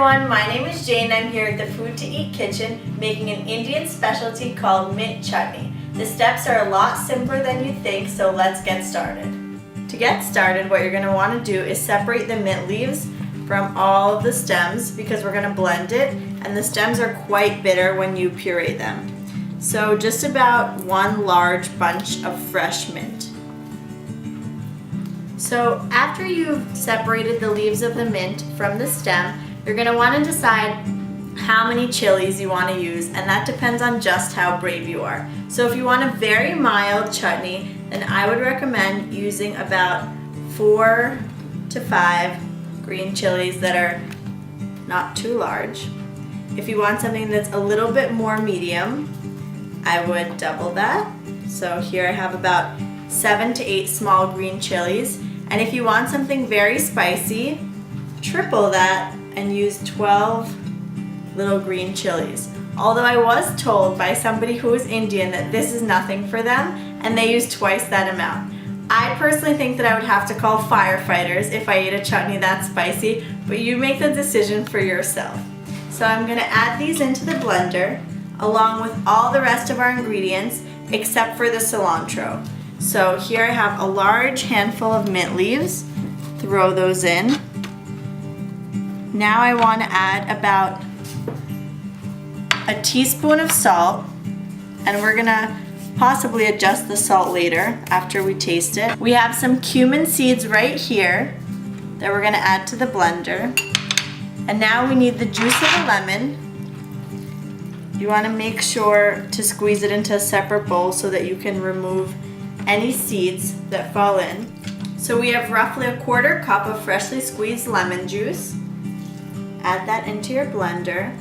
everyone, my name is Jane. I'm here at the Food to Eat kitchen making an Indian specialty called mint chutney. The steps are a lot simpler than you think, so let's get started. To get started, what you're going to want to do is separate the mint leaves from all of the stems because we're going to blend it, and the stems are quite bitter when you puree them. So just about one large bunch of fresh mint. So after you've separated the leaves of the mint from the stem, you're going to want to decide how many chilies you want to use, and that depends on just how brave you are. So if you want a very mild chutney, then I would recommend using about 4 to 5 green chilies that are not too large. If you want something that's a little bit more medium, I would double that. So here I have about 7 to 8 small green chilies. And if you want something very spicy, triple that and use 12 little green chilies. Although I was told by somebody who is Indian that this is nothing for them and they use twice that amount. I personally think that I would have to call firefighters if I ate a chutney that spicy, but you make the decision for yourself. So I'm going to add these into the blender along with all the rest of our ingredients except for the cilantro. So here I have a large handful of mint leaves. Throw those in. Now I want to add about a teaspoon of salt, and we're gonna possibly adjust the salt later after we taste it. We have some cumin seeds right here that we're gonna add to the blender. And now we need the juice of a lemon. You want to make sure to squeeze it into a separate bowl so that you can remove any seeds that fall in. So we have roughly a 1/4 cup of freshly squeezed lemon juice. Add that into your blender.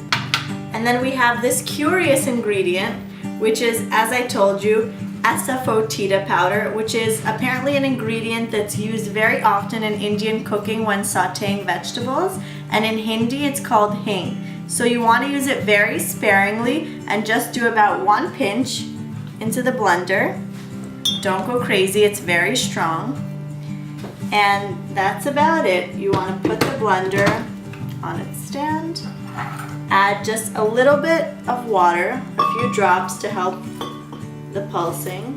And then we have this curious ingredient, which is, as I told you, asafoetida powder, which is apparently an ingredient that's used very often in Indian cooking when sauteing vegetables, and in Hindi it's called hing. So you want to use it very sparingly and just do about 1 pinch into the blender. Don't go crazy, it's very strong. And that's about it. You want to put the blender on its stand. Add just a little bit of water, a few drops to help the pulsing.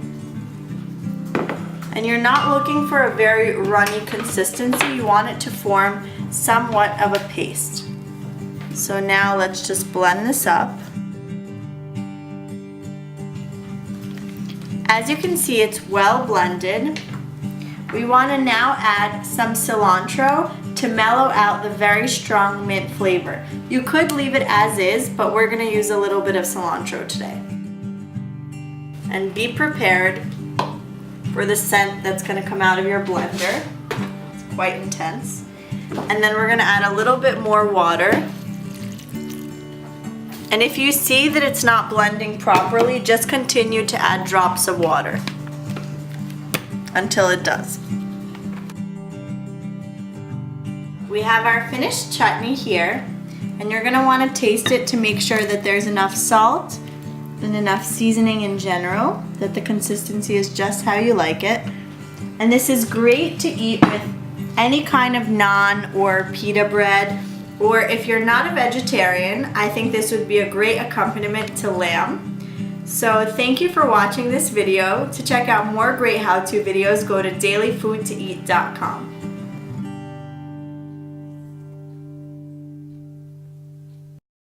And you're not looking for a very runny consistency. You want it to form somewhat of a paste. So now let's just blend this up. As you can see, it's well blended. We want to now add some cilantro to mellow out the very strong mint flavor. You could leave it as is, but we're going to use a little bit of cilantro today. And be prepared for the scent that's going to come out of your blender. It's quite intense. And then we're going to add a little bit more water. And if you see that it's not blending properly, just continue to add drops of water until it does. We have our finished chutney here, and you're going to want to taste it to make sure that there's enough salt and enough seasoning in general, that the consistency is just how you like it. And this is great to eat with any kind of naan or pita bread. Or if you're not a vegetarian, I think this would be a great accompaniment to lamb. So thank you for watching this video. To check out more great how-to videos, go to dailyfoodtoeat.com.